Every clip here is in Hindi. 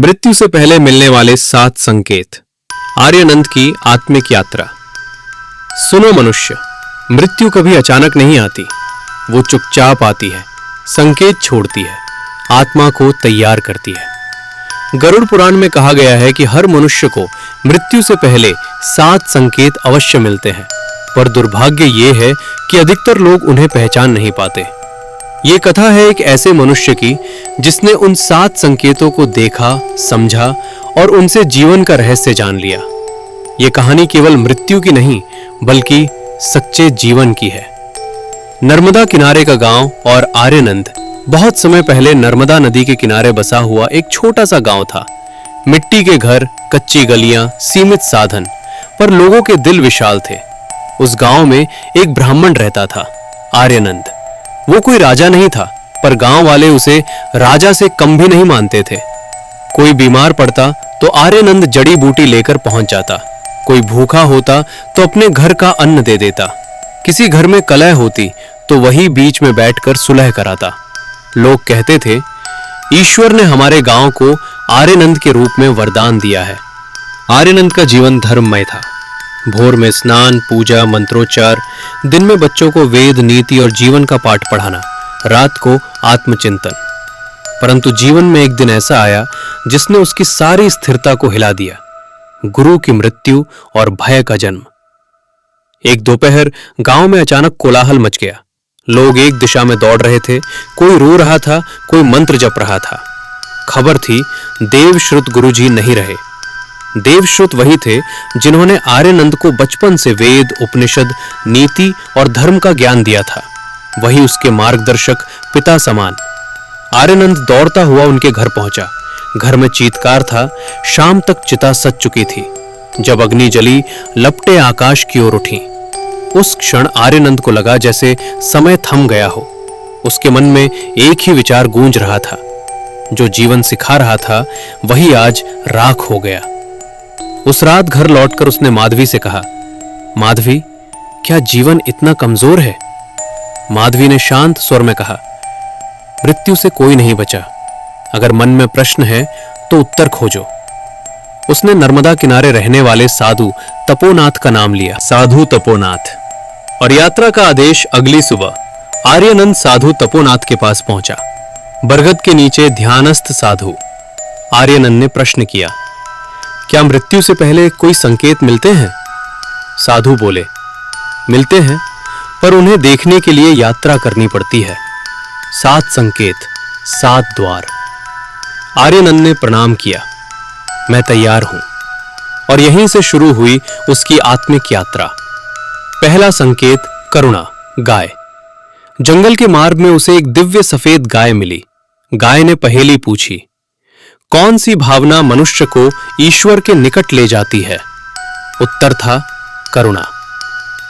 मृत्यु से पहले मिलने वाले 7 संकेत। आर्यानंद की आत्मिक यात्रा। सुनो मनुष्य, मृत्यु कभी अचानक नहीं आती, वो चुपचाप आती है, संकेत छोड़ती है, आत्मा को तैयार करती है। गरुड़ पुराण में कहा गया है कि हर मनुष्य को मृत्यु से पहले 7 संकेत अवश्य मिलते हैं, पर दुर्भाग्य ये है कि अधिकतर लोग उन्हें पहचान नहीं पाते। ये कथा है एक ऐसे मनुष्य की जिसने उन 7 संकेतों को देखा, समझा और उनसे जीवन का रहस्य जान लिया। ये कहानी केवल मृत्यु की नहीं बल्कि सच्चे जीवन की है। नर्मदा किनारे का गांव और आर्यानंद बहुत समय पहले नर्मदा नदी के किनारे बसा हुआ एक छोटा सा गांव था। मिट्टी के घर, कच्ची गलियां, सीमित साधन, पर लोगों के दिल विशाल थे। उस गांव में एक ब्राह्मण रहता था, आर्यानंद। वो कोई राजा नहीं था, पर गांव वाले उसे राजा से कम भी नहीं मानते थे। कोई बीमार पड़ता तो आर्यानंद जड़ी बूटी लेकर पहुंच जाता। कोई भूखा होता तो अपने घर का अन्न दे देता। किसी घर में कलह होती तो वही बीच में बैठकर सुलह कराता। लोग कहते थे, ईश्वर ने हमारे गांव को आर्यानंद के रूप में वरदान दिया है। आर्यानंद का जीवन धर्ममय था। भोर में स्नान, पूजा, मंत्रोच्चार, दिन में बच्चों को वेद, नीति और जीवन का पाठ पढ़ाना, रात को आत्मचिंतन। परंतु जीवन में एक दिन ऐसा आया जिसने उसकी सारी स्थिरता को हिला दिया। गुरु की मृत्यु और भय का जन्म। एक दोपहर गांव में अचानक कोलाहल मच गया। लोग एक दिशा में दौड़ रहे थे, कोई रो रहा था, कोई मंत्र जप रहा था। खबर थी, देवश्रुत गुरुजी नहीं रहे। देवश्रुत वही थे जिन्होंने आर्यानंद को बचपन से वेद, उपनिषद, नीति और धर्म का ज्ञान दिया था। वही उसके मार्गदर्शक, पिता समान। आर्यानंद दौड़ता हुआ उनके घर पहुंचा। घर में चीत्कार था। शाम तक चिता सज चुकी थी। जब अग्नि जली, लपटें आकाश की ओर उठी। उस क्षण आर्यानंद को लगा जैसे समय थम गया हो। उसके मन में एक ही विचार गूंज रहा था, जो जीवन सिखा रहा था वही आज राख हो गया। उस रात घर लौटकर उसने माधवी से कहा, माधवी, क्या जीवन इतना कमजोर है? माधवी ने शांत स्वर में कहा, मृत्यु से कोई नहीं बचा। अगर मन में प्रश्न है तो उत्तर खोजो। उसने नर्मदा किनारे रहने वाले साधु तपोनाथ का नाम लिया, साधु तपोनाथ। और यात्रा का आदेश अगली सुबह आर्यानंद साधु तपोनाथ के पास पहुंचा। बरगद के नीचे ध्यानस्थ साधु। आर्यानंद ने प्रश्न किया, क्या मृत्यु से पहले कोई संकेत मिलते हैं? साधु बोले, मिलते हैं, पर उन्हें देखने के लिए यात्रा करनी पड़ती है। 7 संकेत, 7 द्वार। आर्यानंद ने प्रणाम किया, मैं तैयार हूं। और यहीं से शुरू हुई उसकी आत्मिक यात्रा। पहला संकेत, करुणा, गाय। जंगल के मार्ग में उसे एक दिव्य सफेद गाय मिली। गाय ने पहेली पूछी, कौन सी भावना मनुष्य को ईश्वर के निकट ले जाती है? उत्तर था, करुणा।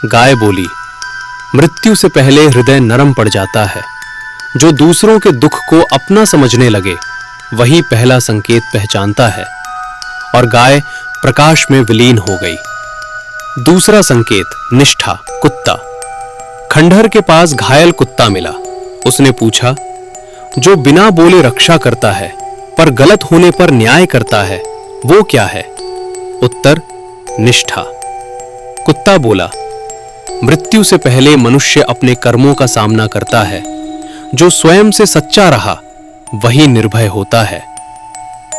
गाय बोली, मृत्यु से पहले हृदय नरम पड़ जाता है। जो दूसरों के दुख को अपना समझने लगे वही पहला संकेत पहचानता है। और गाय प्रकाश में विलीन हो गई। दूसरा संकेत, निष्ठा, कुत्ता। खंडहर के पास घायल कुत्ता मिला। उसने पूछा, जो बिना बोले रक्षा करता है पर गलत होने पर न्याय करता है, वो क्या है? उत्तर, निष्ठा। कुत्ता बोला, मृत्यु से पहले मनुष्य अपने कर्मों का सामना करता है। जो स्वयं से सच्चा रहा वही निर्भय होता है।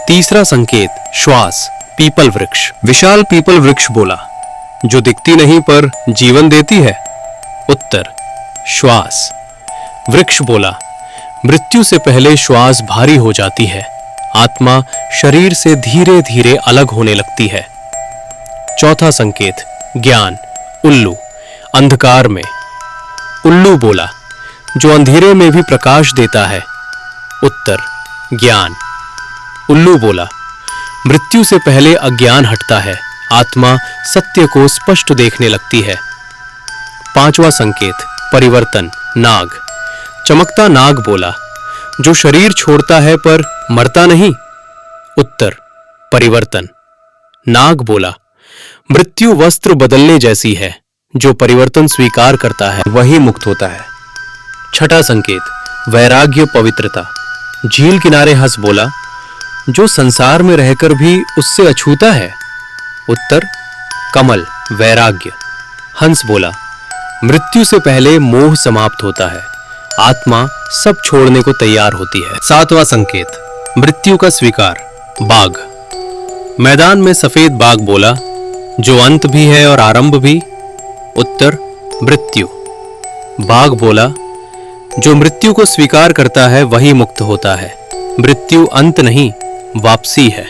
तीसरा संकेत, श्वास, पीपल वृक्ष। विशाल पीपल वृक्ष बोला, जो दिखती नहीं पर जीवन देती है। उत्तर, श्वास। वृक्ष बोला, मृत्यु से पहले श्वास भारी हो जाती है। आत्मा शरीर से धीरे धीरे अलग होने लगती है। चौथा संकेत, ज्ञान, उल्लू। अंधकार में। उल्लू बोला, जो अंधेरे में भी प्रकाश देता है। उत्तर, ज्ञान। उल्लू बोला, मृत्यु से पहले अज्ञान हटता है। आत्मा सत्य को स्पष्ट देखने लगती है। पांचवा संकेत, परिवर्तन, नाग। चमकता नाग बोला, जो शरीर छोड़ता है पर मरता नहीं। उत्तर, परिवर्तन। नाग बोला, मृत्यु वस्त्र बदलने जैसी है। जो परिवर्तन स्वीकार करता है वही मुक्त होता है। छठा संकेत, वैराग्य, पवित्रता। झील किनारे हंस बोला, जो संसार में रहकर भी उससे अछूता है? उत्तर, कमल, वैराग्य। हंस बोला, मृत्यु से पहले मोह समाप्त होता है, आत्मा सब छोड़ने को तैयार होती है। सातवां संकेत, मृत्यु का स्वीकार। बाघ। मैदान में सफेद बाघ बोला, जो अंत भी है और आरंभ भी? उत्तर, मृत्यु। बाघ बोला, जो मृत्यु को स्वीकार करता है वही मुक्त होता है। मृत्यु अंत नहीं, वापसी है।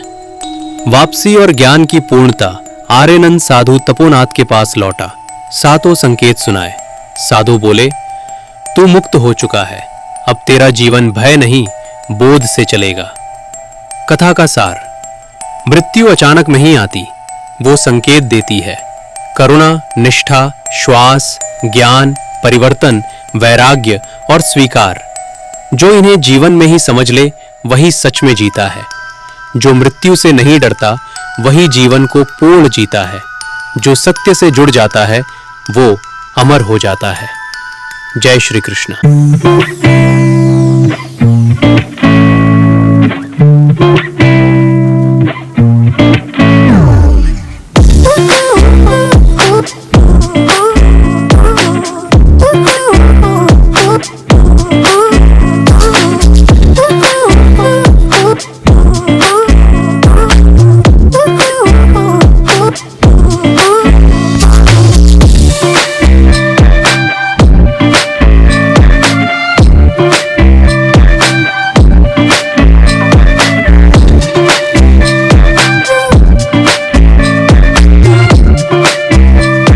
वापसी और ज्ञान की पूर्णता। आर्यनंद साधु तपोनाथ के पास लौटा, सातों संकेत सुनाए। साधु बोले, तू मुक्त हो चुका है, अब तेरा जीवन भय नहीं, बोध से चलेगा। कथा का सार। मृत्यु अचानक नहीं आती, वो संकेत देती है। करुणा, निष्ठा, श्वास, ज्ञान, परिवर्तन, वैराग्य और स्वीकार, जो इन्हें जीवन में ही समझ ले वही सच में जीता है। जो मृत्यु से नहीं डरता वही जीवन को पूर्ण जीता है। जो सत्य से जुड़ जाता है वो अमर हो जाता है। जय श्री कृष्ण।